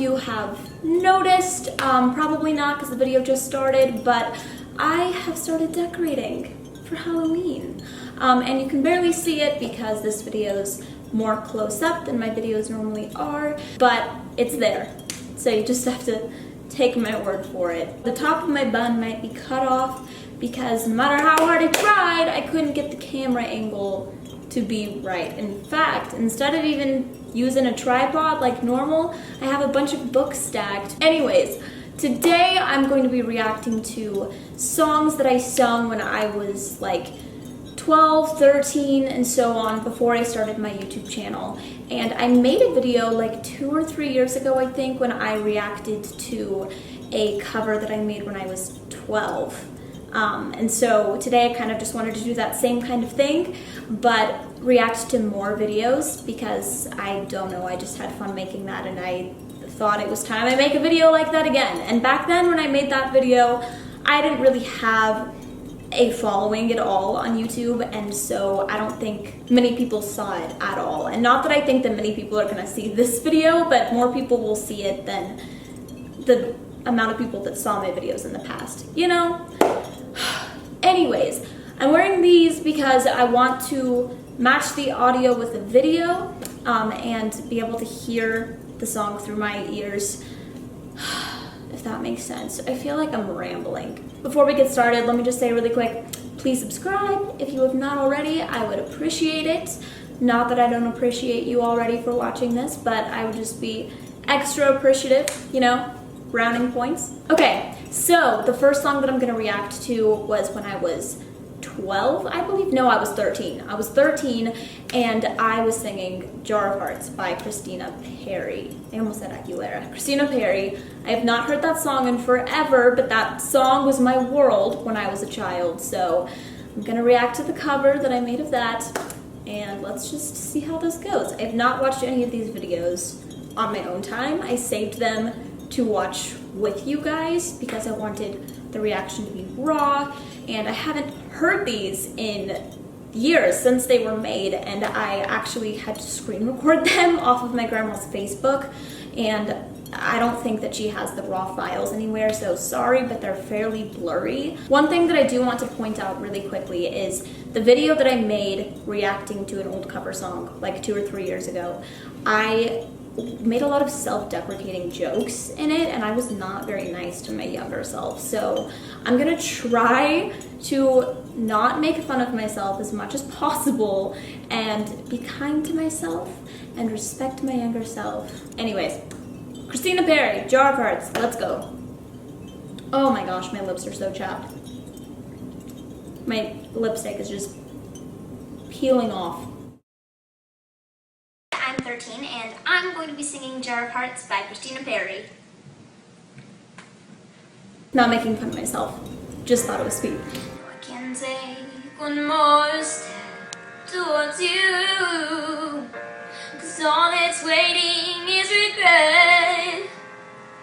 you have noticed, probably not because the video just started, but I have started decorating for Halloween. And you can barely see it because this video's more close up than my videos normally are, but it's there. So you just have to take my word for it. The top of my bun might be cut off because no matter how hard I tried, I couldn't get the camera angle to be right. In fact, instead of even using a tripod like normal, I have a bunch of books stacked. Anyways, today I'm going to be reacting to songs that I sung when I was like 12, 13, and so on before I started my YouTube channel. And I made a video like 2 or 3 years ago, I think, when I reacted to a cover that I made when I was 12. And so today I kind of just wanted to do that same kind of thing, but react to more videos because I don't know, I just had fun making that and I thought it was time I make a video like that again. And back then when I made that video, I didn't really have a following at all on YouTube, and so I don't think many people saw it at all. And not that I think that many people are gonna see this video, but more people will see it than the amount of people that saw my videos in the past, you know? Anyways, I'm wearing these because I want to match the audio with the video and be able to hear the song through my ears, if that makes sense. I feel like I'm rambling. Before we get started, let me just say really quick, please subscribe if you have not already. I would appreciate it. Not that I don't appreciate you already for watching this, but I would just be extra appreciative, you know, rounding points. Okay, so the first song that I'm gonna react to was when I was 12, I believe. No, I was 13. I was 13 and I was singing Jar of Hearts by Christina Perri. I almost said Aguilera. Christina Perri. I have not heard that song in forever, but that song was my world when I was a child. So I'm gonna react to the cover that I made of that, and let's just see how this goes. I have not watched any of these videos on my own time. I saved them to watch with you guys because I wanted the reaction to be raw, and I haven't heard these in years since they were made, and I actually had to screen record them off of my grandma's Facebook, and I don't think that she has the raw files anywhere, so sorry, but they're fairly blurry. One thing that I do want to point out really quickly is the video that I made reacting to an old cover song like 2 or 3 years ago, I made a lot of self-deprecating jokes in it, and I was not very nice to my younger self. So I'm gonna try to not make fun of myself as much as possible and be kind to myself and respect my younger self. Anyways, Christina Perri, Jar of Hearts, let's go. Oh my gosh, my lips are so chapped. My lipstick is just peeling off. I'm 13 and I'm going to be singing Jar of Hearts by Christina Perri. Not making fun of myself, just thought it was sweet. I can take one more step towards you, 'cause all that's waiting is regret.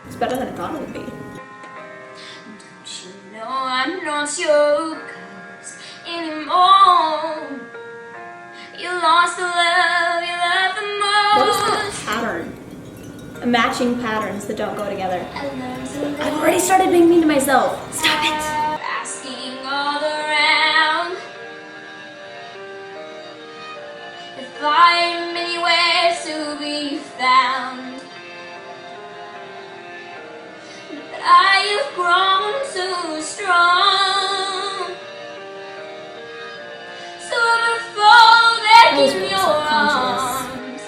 It's better than I thought it would be. Don't you know I'm not your cause anymore? You lost the love you loved the most. What is that pattern? Matching patterns that don't go together. I've already started being mean to myself. Stop it. Asking all around if I'm anywhere to be found, but I have grown too strong, so I fall back in your arms.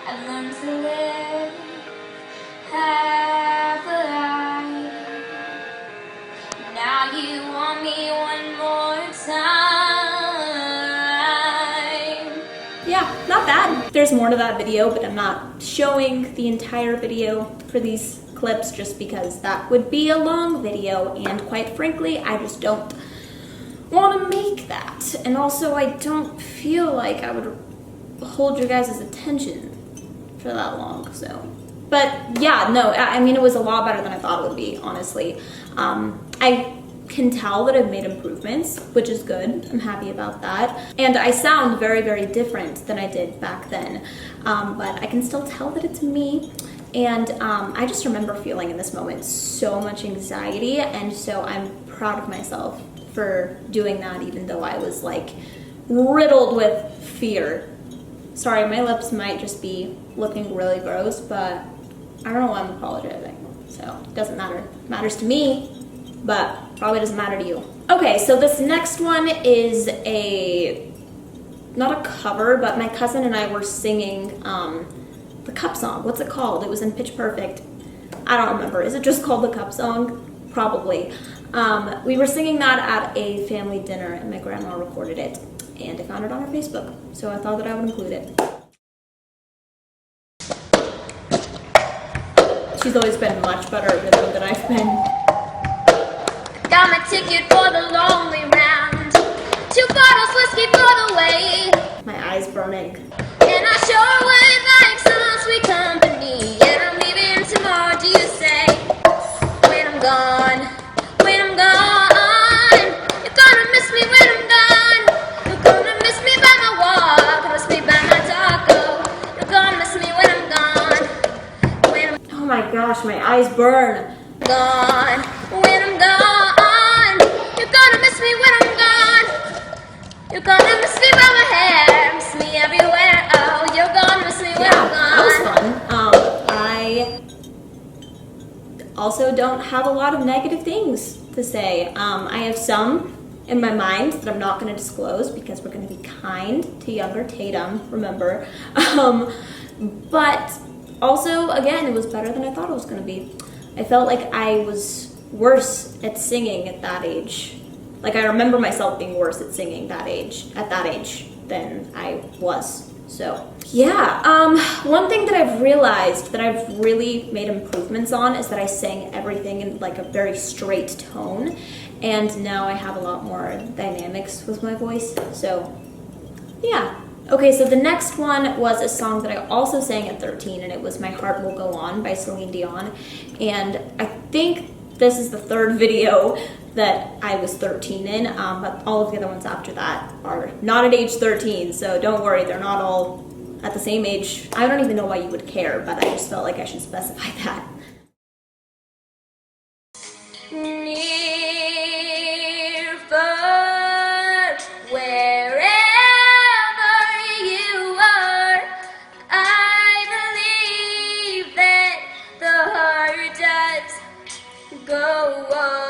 I've learned to live half a life. Now you want me one more time. Yeah, not bad. There's more to that video, but I'm not showing the entire video for these clips just because that would be a long video, and quite frankly, I just don't want to make that. And also, I don't feel like I would hold your guys' attention for that long, so. But yeah, no, I mean, it was a lot better than I thought it would be, honestly. I can tell that I've made improvements, which is good. I'm happy about that. And I sound very, very different than I did back then, but I can still tell that it's me. And I just remember feeling in this moment so much anxiety, and so I'm proud of myself for doing that, even though I was like riddled with fear. Sorry, my lips might just be looking really gross, but I don't know why I'm apologizing. So it doesn't matter. It matters to me, but probably doesn't matter to you. Okay, so this next one is not a cover, but my cousin and I were singing the Cup song. What's it called? It was in Pitch Perfect. I don't remember. Is it just called the Cup song? Probably. We were singing that at a family dinner, and my grandma recorded it, and I found it on her Facebook, so I thought that I would include it. She's always been much better at rhythm than I've been. Got my ticket for the lonely round. 2 bottles whiskey for the way. My eyes burning. And I sure would like some sweet company. And I'm leaving tomorrow, do you say? When I'm gone, when I'm gone. You're gonna miss me when I'm gone. You're gonna miss me by my walk. Miss me by my taco. You're gonna miss me when I'm gone. Oh my gosh, my eyes burn. Gone, when I'm gone. You're gonna miss me when I'm gone. You're gonna miss me by my hair. Miss me everywhere. Oh, you're gonna miss me when I'm gone. That was fun. I also don't have a lot of negative things to say. I have some in my mind that I'm not going to disclose because we're going to be kind to younger Tatum, remember. But also, again, it was better than I thought it was going to be. I felt like I was worse at singing at that age. Like, I remember myself being worse at singing at that age than I was. So, yeah. One thing that I've realized that I've really made improvements on is that I sang everything in like a very straight tone, and now I have a lot more dynamics with my voice. So, yeah. Okay, so the next one was a song that I also sang at 13, and it was My Heart Will Go On by Celine Dion. And I think this is the third video that I was 13 in, but all of the other ones after that are not at age 13, so don't worry, they're not all at the same age. I don't even know why you would care, but I just felt like I should specify that. Near, far, wherever you are, I believe that the heart does go on.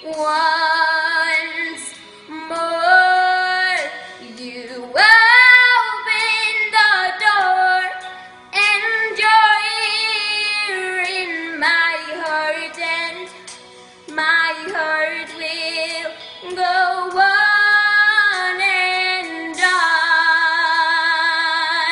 Once more, you open the door, and you're here in my heart, and my heart will go on and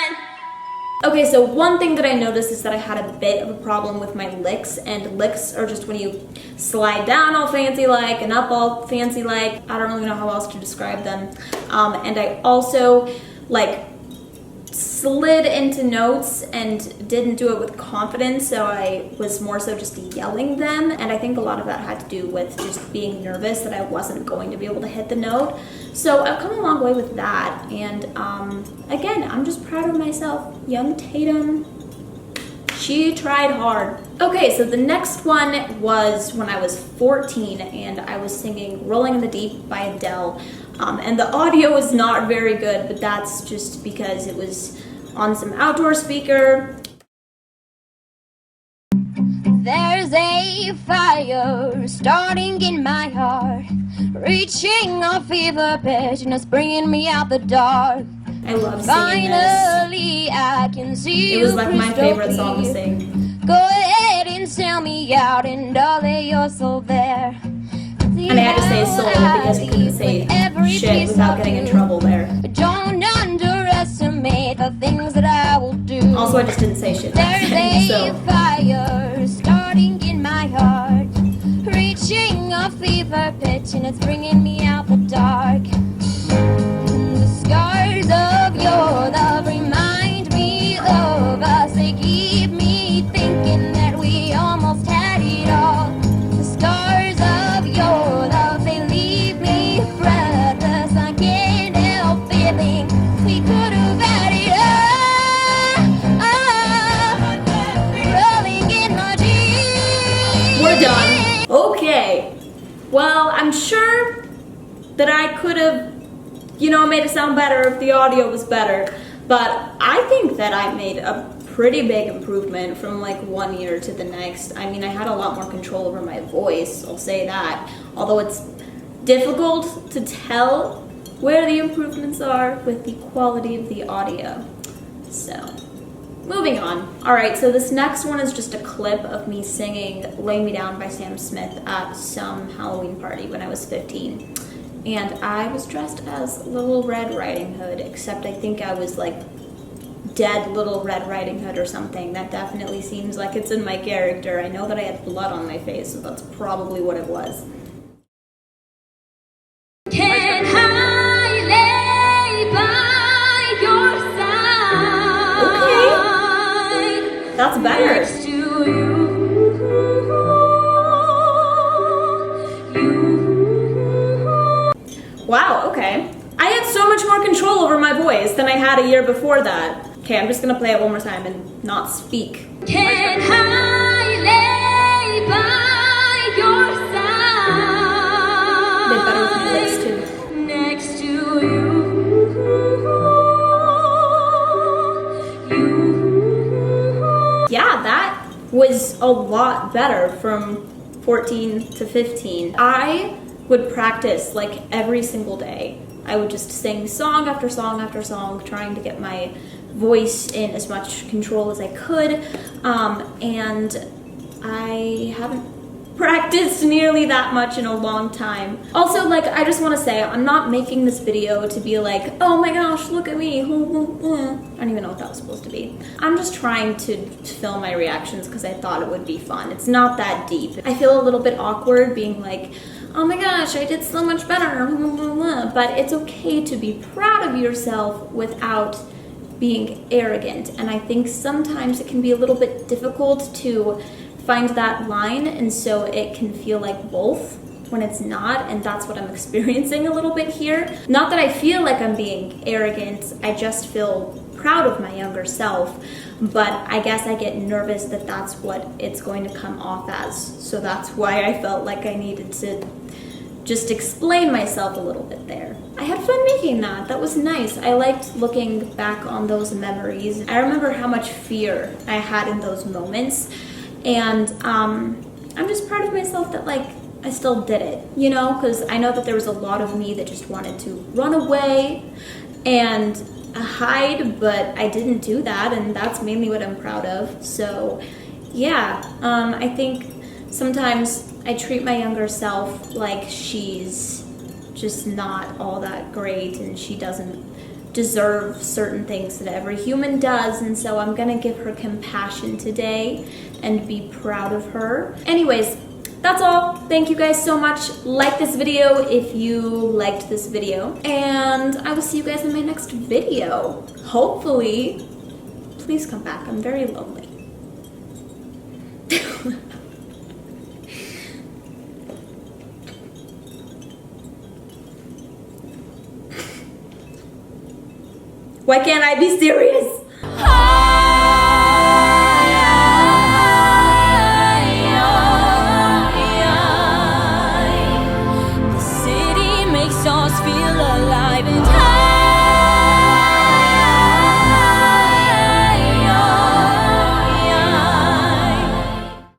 on. Okay, so one thing that I noticed is that I had a bit of a problem with my licks, and licks are just when you slide down all fancy-like and up all fancy-like. I don't really know how else to describe them. And I also, like, slid into notes and didn't do it with confidence, so I was more so just yelling them, and I think a lot of that had to do with just being nervous that I wasn't going to be able to hit the note. So I've come a long way with that, and again, I'm just proud of myself. Young Tatum, she tried hard. Okay, so the next one was when I was 14, and I was singing Rolling in the Deep by Adele, and the audio was not very good, but that's just because it was on some outdoor speaker. There's a fire starting in my heart, reaching a fever pitch, and it's bringing me out the dark. I love singing this. Finally, I can see It was like my favorite song to sing. Go ahead and sell me out, and darling, you're so there. And I had to say soul because you couldn't say shit without getting in trouble there. Don't underestimate the things that I will do. Also, I just didn't say shit back There's then, so. a fire starting in my heart, reaching a fever pitch, and it's bringing me out the dark. The scars of your love remind me of us. They keep me thinking that we almost had Well, I'm sure that I could have, you know, made it sound better if the audio was better. But I think that I made a pretty big improvement from like one year to the next. I mean, I had a lot more control over my voice, I'll say that. Although it's difficult to tell where the improvements are with the quality of the audio. So, moving on. Alright, so this next one is just a clip of me singing Lay Me Down by Sam Smith at some Halloween party when I was 15. And I was dressed as Little Red Riding Hood, except I think I was like dead Little Red Riding Hood or something. That definitely seems like it's in my character. I know that I had blood on my face, so that's probably what it was. Can I lay by your side? Okay, that's better. Next to you. Wow, okay. I had so much more control over my voice than I had a year before that. Okay, I'm just gonna play it one more time and not speak. Can I lay by your side? Did better with my lips too. Next to you. Yeah, that was a lot better from 14 to 15. I would practice like every single day. I would just sing song after song after song, trying to get my voice in as much control as I could, and I haven't practiced nearly that much in a long time. Also, like, I just want to say, I'm not making this video to be like, oh my gosh, look at me. I don't even know what that was supposed to be. I'm just trying to film my reactions because I thought it would be fun. It's not that deep. I feel a little bit awkward being like, oh my gosh, I did so much better, but it's okay to be proud of yourself without being arrogant. And I think sometimes it can be a little bit difficult to find that line, and so it can feel like both when it's not, and that's what I'm experiencing a little bit here. Not that I feel like I'm being arrogant, I just feel proud of my younger self, but I guess I get nervous that that's what it's going to come off as, so that's why I felt like I needed to just explain myself a little bit there. I had fun making that. That was nice. I liked looking back on those memories. I remember how much fear I had in those moments, and I'm just proud of myself that like I still did it, you know, because I know that there was a lot of me that just wanted to run away and hide, but I didn't do that, and that's mainly what I'm proud of. So yeah, I think sometimes I treat my younger self like she's just not all that great and she doesn't deserve certain things that every human does, and so I'm gonna give her compassion today and be proud of her. Anyways, that's all. Thank you guys so much. Like this video if you liked this video, and I will see you guys in my next video. Hopefully. Please come back. I'm very lonely. Why can't I be serious?